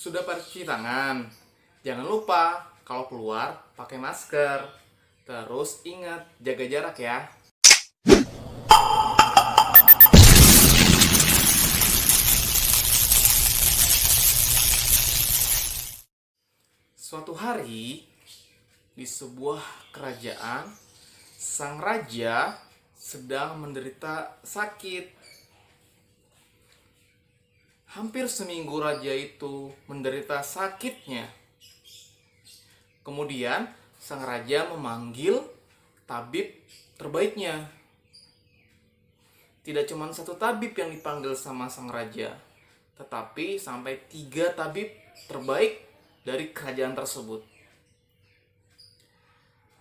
Sudah pada cuci tangan? Jangan lupa kalau keluar pakai masker. Terus ingat jaga jarak ya. Suatu hari di sebuah kerajaan, sang raja sedang menderita sakit. Hampir seminggu raja itu menderita sakitnya. Kemudian sang raja memanggil tabib terbaiknya. Tidak cuma satu tabib yang dipanggil sama sang raja, tetapi sampai 3 tabib terbaik dari kerajaan tersebut.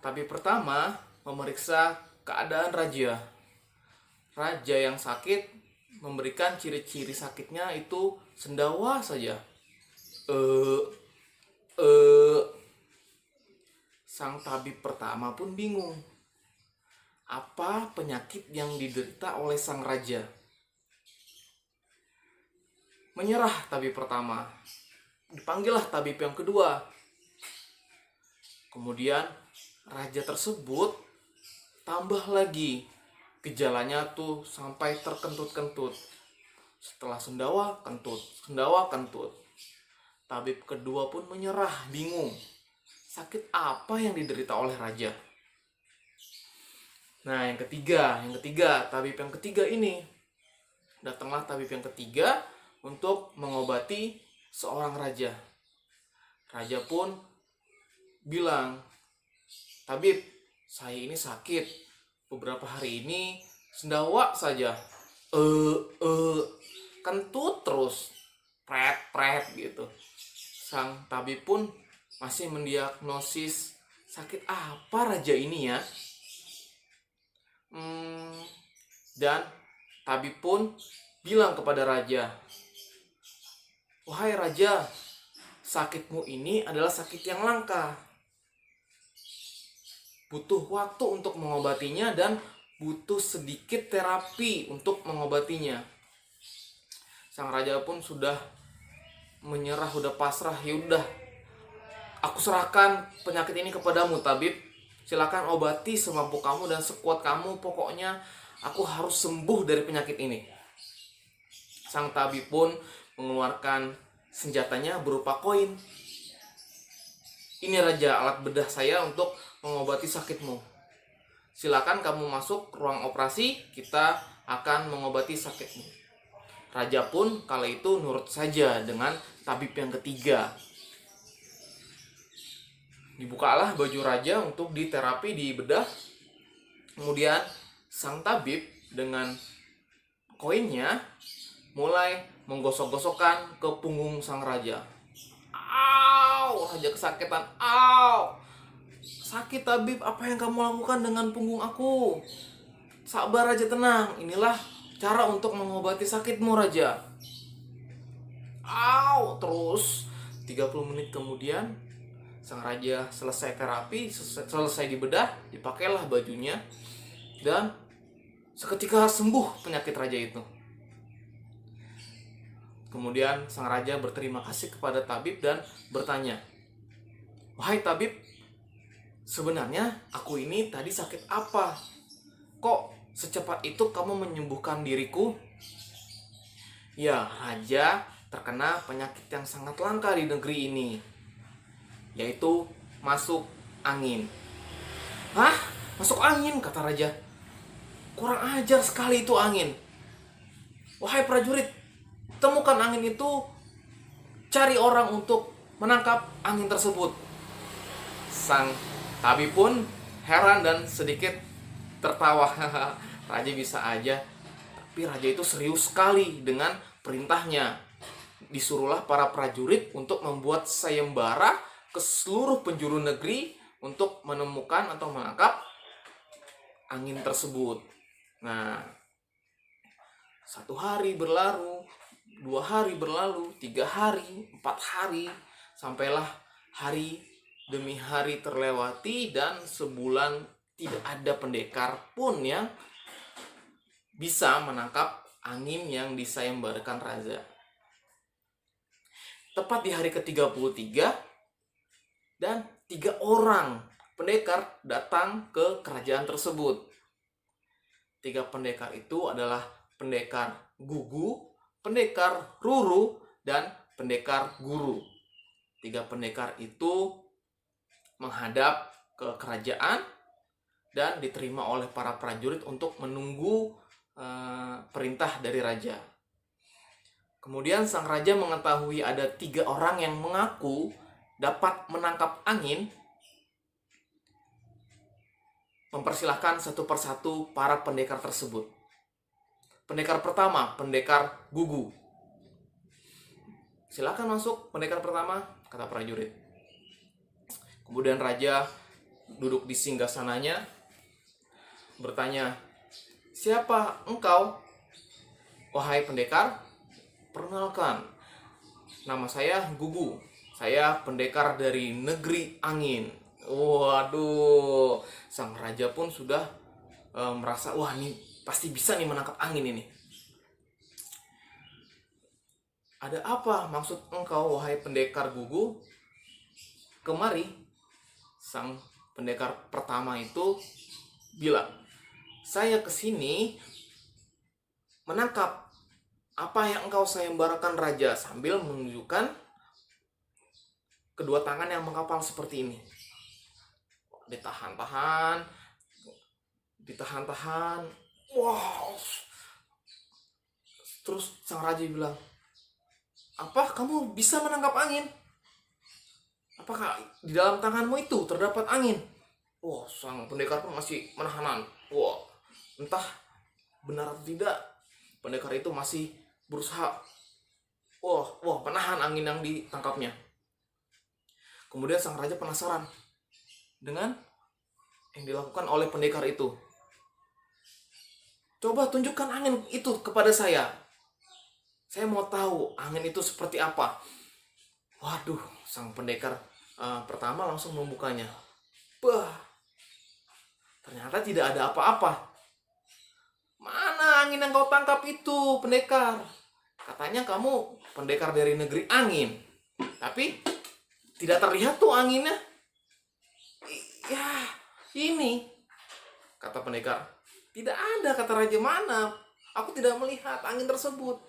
Tabib pertama memeriksa keadaan raja. Raja yang sakit memberikan ciri-ciri sakitnya itu sendawa saja. Sang tabib pertama pun bingung. Apa penyakit yang diderita oleh sang raja? Menyerah tabib pertama. Dipanggillah tabib yang kedua. Kemudian raja tersebut tambah lagi. Gejalanya tuh sampai terkentut-kentut. Setelah sendawa, kentut. Tabib kedua pun menyerah, bingung. Sakit apa yang diderita oleh raja? Nah, yang ketiga, tabib yang ketiga ini. Datanglah tabib yang ketiga untuk mengobati seorang raja. Raja pun bilang, "Tabib, saya ini sakit. Beberapa hari ini sendawa saja. Kentut terus. Pret gitu." Sang tabib pun masih mendiagnosis sakit apa raja ini ya. Dan tabib pun bilang kepada raja, "Wahai raja, sakitmu ini adalah sakit yang langka. Butuh waktu untuk mengobatinya dan butuh sedikit terapi untuk mengobatinya." Sang raja pun sudah menyerah, sudah pasrah. "Yaudah, aku serahkan penyakit ini kepadamu, tabib. Silakan obati semampu kamu dan sekuat kamu. Pokoknya aku harus sembuh dari penyakit ini." Sang tabib pun mengeluarkan senjatanya berupa koin. "Ini raja, alat bedah saya untuk mengobati sakitmu. Silakan kamu masuk ruang operasi, kita akan mengobati sakitmu." Raja pun kala itu nurut saja dengan tabib yang ketiga. Dibukalah baju raja untuk diterapi, dibedah. Kemudian sang tabib dengan koinnya mulai menggosok-gosokkan ke punggung sang raja. "Au!" Raja kesakitan. "Au! Sakit, tabib. Apa yang kamu lakukan dengan punggung aku?" "Sabar raja, tenang. Inilah cara untuk mengobati sakitmu, raja." "Au!" Terus 30 menit kemudian sang raja selesai terapi, selesai dibedah, dipakailah bajunya, dan seketika sembuh penyakit raja itu. Kemudian sang raja berterima kasih kepada tabib dan bertanya, "Wahai tabib, sebenarnya aku ini tadi sakit apa? Kok secepat itu kamu menyembuhkan diriku?" "Ya, raja terkena penyakit yang sangat langka di negeri ini, yaitu masuk angin." "Hah? Masuk angin?" kata raja. "Kurang ajar sekali itu angin. Wahai prajurit, temukan angin itu, cari orang untuk menangkap angin tersebut." Sang tabib pun heran dan sedikit tertawa. Raja bisa aja. Tapi raja itu serius sekali dengan perintahnya. Disuruhlah para prajurit untuk membuat sayembara ke seluruh penjuru negeri untuk menemukan atau menangkap angin tersebut. Nah, 1 hari berlalu, 2 hari berlalu, 3 hari, 4 hari, sampailah hari demi hari terlewati dan sebulan tidak ada pendekar pun yang bisa menangkap angin yang disayembarakan raja. tepat di hari ke-33, dan 3 orang pendekar datang ke kerajaan tersebut. 3 pendekar itu adalah pendekar Gugu, pendekar Ruru, dan pendekar Guru. 3 pendekar itu menghadap ke kerajaan dan diterima oleh para prajurit untuk menunggu perintah dari raja. Kemudian sang raja mengetahui ada 3 orang yang mengaku dapat menangkap angin, mempersilahkan satu persatu para pendekar tersebut. Pendekar pertama, pendekar Gugu. Silakan masuk pendekar pertama, kata prajurit. Kemudian raja duduk di singgasananya, bertanya, "Siapa engkau, wahai pendekar? Perkenalkan, nama saya Gugu. Saya pendekar dari negeri angin." Waduh, sang raja pun sudah merasa, wah ini pasti bisa nih menangkap angin ini. "Ada apa maksud engkau, wahai pendekar Gugu? Kemari." Sang pendekar pertama itu bilang, "Saya kesini menangkap apa yang engkau sayembarakan, raja," sambil menunjukkan kedua tangan yang mengkapal seperti ini. Ditahan-tahan. Wow. Terus sang raja bilang, "Apa kamu bisa menangkap angin? Apakah di dalam tanganmu itu terdapat angin?" Wah, sang pendekar pun masih menahan. Wah, entah benar atau tidak, pendekar itu masih berusaha menahan angin yang ditangkapnya. Kemudian sang raja penasaran dengan yang dilakukan oleh pendekar itu. "Coba tunjukkan angin itu kepada saya. Saya mau tahu angin itu seperti apa." Waduh, sang pendekar pertama langsung membukanya. Bah, ternyata tidak ada apa-apa. "Mana angin yang kau tangkap itu, pendekar? Katanya kamu pendekar dari negeri angin. Tapi tidak terlihat tuh anginnya." "Ya, ini," kata pendekar. "Tidak ada," kata raja. "Mana? Aku tidak melihat angin tersebut."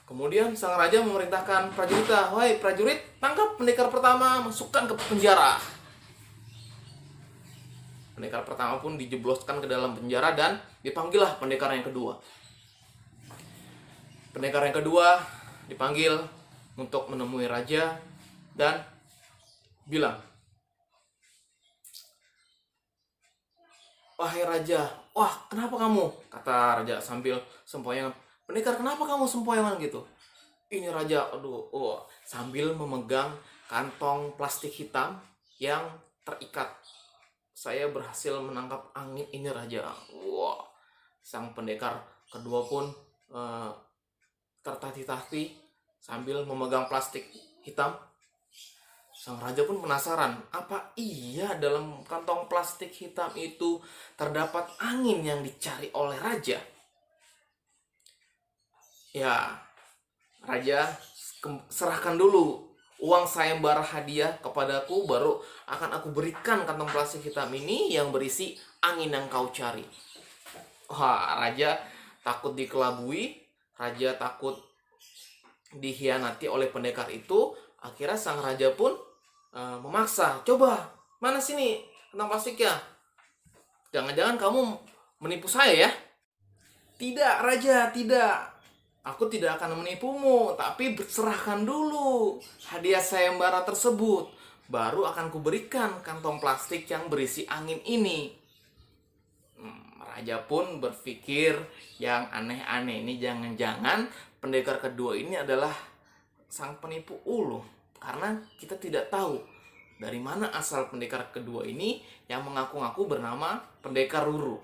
Kemudian sang raja memerintahkan prajurit, "Wahai prajurit, tangkap pendekar pertama, masukkan ke penjara." Pendekar pertama pun dijebloskan ke dalam penjara dan dipanggillah pendekar yang kedua. Pendekar yang kedua dipanggil untuk menemui raja dan bilang, "Wahai raja." "Wah, kenapa kamu?" kata raja sambil sempoyongan. "Pendekar, kenapa kamu sempoyongan gitu?" "Ini raja, sambil memegang kantong plastik hitam yang terikat. "Saya berhasil menangkap angin ini, raja." Wah, sang pendekar kedua pun tertatih-tatih sambil memegang plastik hitam. Sang raja pun penasaran, apa iya dalam kantong plastik hitam itu terdapat angin yang dicari oleh raja? Ya, raja, serahkan dulu uang sayembara hadiah kepadaku, baru akan aku berikan kantong plastik hitam ini yang berisi angin yang kau cari. Wah, raja takut dikelabui, raja takut dikhianati oleh pendekar itu. Akhirnya sang raja pun memaksa, "Coba, mana sini kantong plastiknya? Jangan-jangan kamu menipu saya ya?" "Tidak, raja, tidak. Aku tidak akan menipumu, tapi serahkan dulu hadiah sayembara tersebut, baru akan kuberikan kantong plastik yang berisi angin ini." Raja pun berpikir yang aneh-aneh, ini jangan-jangan pendekar kedua ini adalah sang penipu ulu, karena kita tidak tahu dari mana asal pendekar kedua ini yang mengaku-ngaku bernama pendekar Ruru.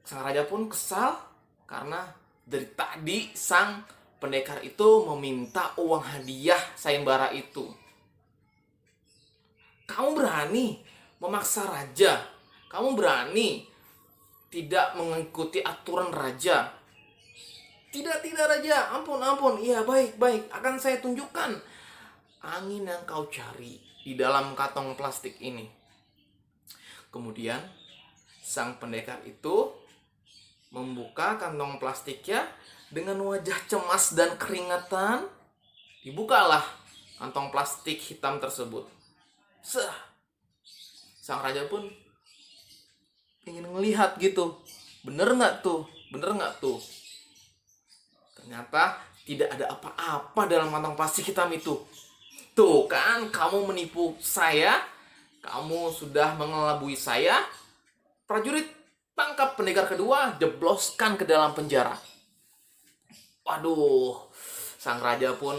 Sang raja pun kesal karena dari tadi sang pendekar itu meminta uang hadiah sayembara itu. "Kamu berani memaksa raja? Kamu berani tidak mengikuti aturan raja? Tidak raja, ampun. Iya, baik, akan saya tunjukkan angin yang kau cari di dalam kantong plastik ini. Kemudian sang pendekar itu membuka kantong plastiknya dengan wajah cemas dan keringatan. Dibukalah kantong plastik hitam tersebut. Sang raja pun ingin melihat gitu. Bener nggak tuh? Ternyata tidak ada apa-apa dalam kantong plastik hitam itu. Tuh kan, kamu menipu saya. Kamu sudah mengelabui saya. Prajurit, tangkap pendekar kedua, jebloskan ke dalam penjara. Waduh, sang raja pun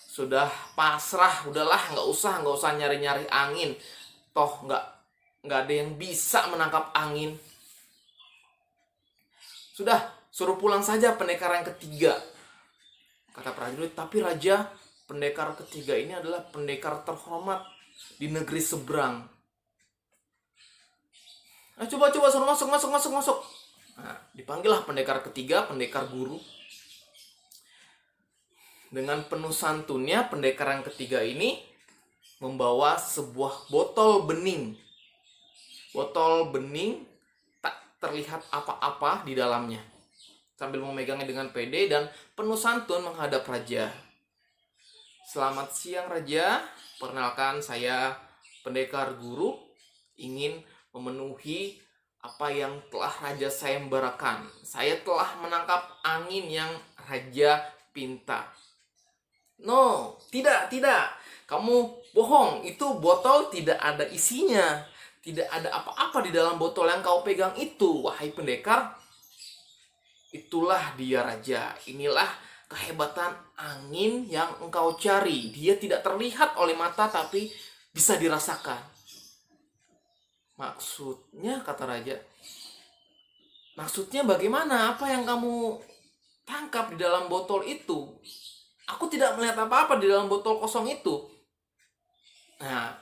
sudah pasrah. Udahlah, nggak usah nyari-nyari angin. Toh nggak ada yang bisa menangkap angin. Sudah, suruh pulang saja pendekar yang ketiga, kata prajurit. Tapi raja, pendekar ketiga ini adalah pendekar terhormat di negeri seberang. Nah, coba suruh masuk. Nah, dipanggillah pendekar ketiga, pendekar guru. Dengan penuh santunnya, pendekar yang ketiga ini membawa sebuah botol bening. Botol bening tak terlihat apa-apa di dalamnya. Sambil memegangnya dengan pede dan penuh santun menghadap raja. Selamat siang raja, perkenalkan saya pendekar guru, ingin memenuhi apa yang telah raja sayembarakan. Saya telah menangkap angin yang raja pinta. No, tidak. Kamu bohong, itu botol tidak ada isinya. Tidak ada apa-apa di dalam botol yang kau pegang itu, wahai pendekar. Itulah dia raja. Inilah kehebatan angin yang engkau cari. Dia tidak terlihat oleh mata tapi bisa dirasakan. Maksudnya, kata raja. Maksudnya bagaimana? Apa yang kamu tangkap di dalam botol itu? Aku tidak melihat apa-apa di dalam botol kosong itu. Nah,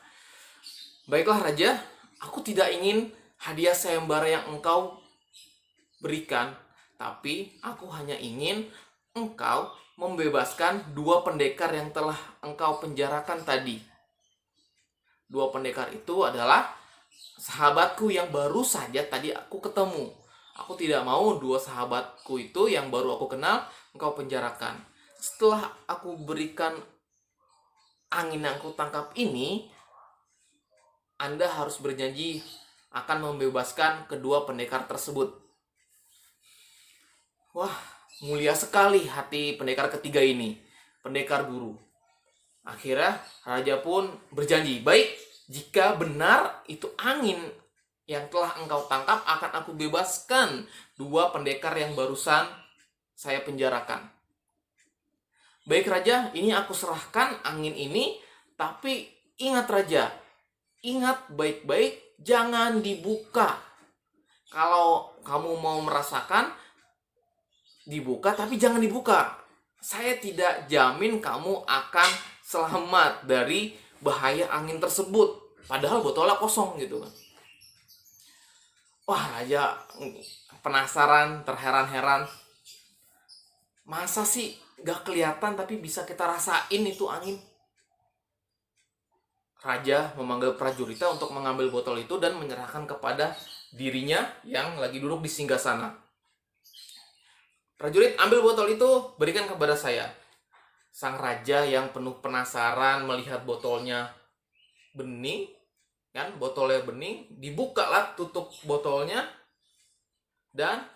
baiklah raja. Aku tidak ingin hadiah sayembara yang engkau berikan. Tapi aku hanya ingin engkau membebaskan 2 pendekar yang telah engkau penjarakan tadi. 2 pendekar itu adalah sahabatku yang baru saja tadi aku ketemu. Aku tidak mau 2 sahabatku itu yang baru aku kenal engkau penjarakan. Setelah aku berikan angin yang aku tangkap ini, Anda harus berjanji akan membebaskan kedua pendekar tersebut. Wah, mulia sekali hati pendekar ketiga ini, pendekar guru. Akhirnya raja pun berjanji, baik, jika benar itu angin yang telah engkau tangkap, akan aku bebaskan 2 pendekar yang barusan saya penjarakan. Baik raja, ini aku serahkan angin ini, tapi ingat raja, ingat baik-baik, jangan dibuka. Kalau kamu mau merasakan, dibuka, tapi jangan dibuka. Saya tidak jamin kamu akan selamat dari bahaya angin tersebut. Padahal botolnya kosong gitu kan. Wah, raja penasaran, terheran-heran. Masa sih gak kelihatan tapi bisa kita rasain itu angin? Raja memanggil prajuritnya untuk mengambil botol itu dan menyerahkan kepada dirinya yang lagi duduk di singgasana. Prajurit, ambil botol itu, berikan kepada saya. Sang raja yang penuh penasaran melihat botolnya bening, kan, botolnya bening, dibukalah tutup botolnya, dan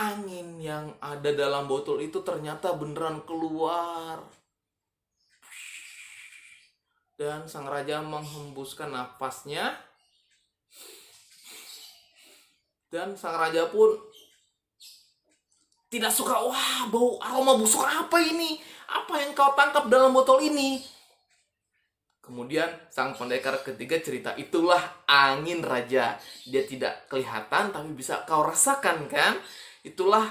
angin yang ada dalam botol itu ternyata beneran keluar. Dan sang raja menghembuskan nafasnya. Dan sang raja pun tidak suka. Wah, bau aroma busuk apa ini? Apa yang kau tangkap dalam botol ini? Kemudian sang pendekar ketiga cerita, itulah angin raja. Dia tidak kelihatan tapi bisa kau rasakan kan? Itulah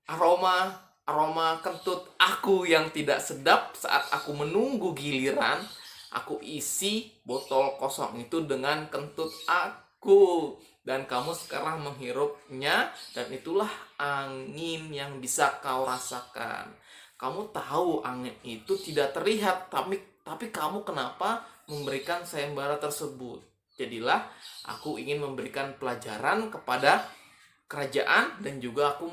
aroma kentut aku yang tidak sedap saat aku menunggu giliran. Aku isi botol kosong itu dengan kentut aku. aku, dan kamu sekarang menghirupnya, dan itulah angin yang bisa kau rasakan. Kamu tahu angin itu tidak terlihat, tapi kamu kenapa memberikan sayembara tersebut? Jadilah aku ingin memberikan pelajaran kepada kerajaan, dan juga aku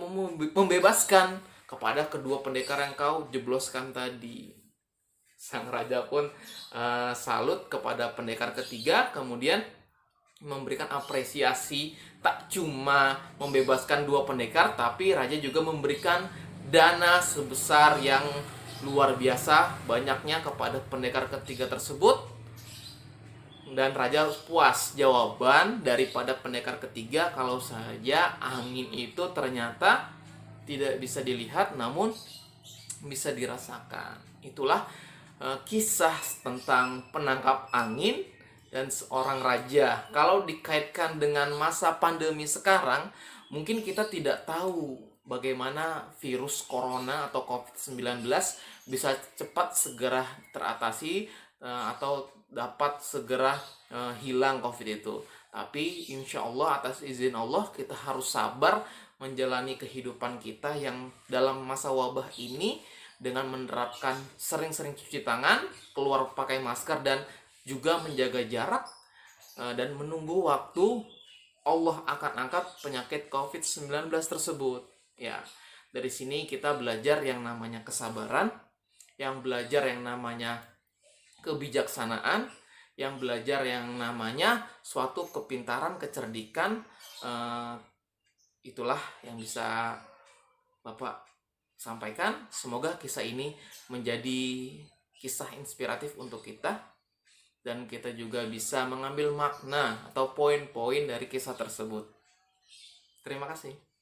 membebaskan kepada kedua pendekar yang kau jebloskan tadi. Sang raja pun salut kepada pendekar ketiga, kemudian memberikan apresiasi. Tak cuma membebaskan dua pendekar, tapi raja juga memberikan dana sebesar yang luar biasa banyaknya kepada pendekar ketiga tersebut. Dan raja puas jawaban daripada pendekar ketiga, kalau saja angin itu ternyata tidak bisa dilihat namun bisa dirasakan. Itulah kisah tentang penangkap angin dan seorang raja. Kalau dikaitkan dengan masa pandemi sekarang, mungkin kita tidak tahu bagaimana virus corona atau COVID-19 bisa cepat segera teratasi atau dapat segera hilang COVID itu. Tapi insya Allah atas izin Allah kita harus sabar menjalani kehidupan kita yang dalam masa wabah ini dengan menerapkan sering-sering cuci tangan, keluar pakai masker, dan juga menjaga jarak dan menunggu waktu Allah akan angkat penyakit COVID-19 tersebut. Ya, dari sini kita belajar yang namanya kesabaran, yang belajar yang namanya kebijaksanaan, yang belajar yang namanya suatu kepintaran, kecerdikan. Itulah yang bisa Bapak sampaikan. Semoga kisah ini menjadi kisah inspiratif untuk kita, dan kita juga bisa mengambil makna atau poin-poin dari kisah tersebut. Terima kasih.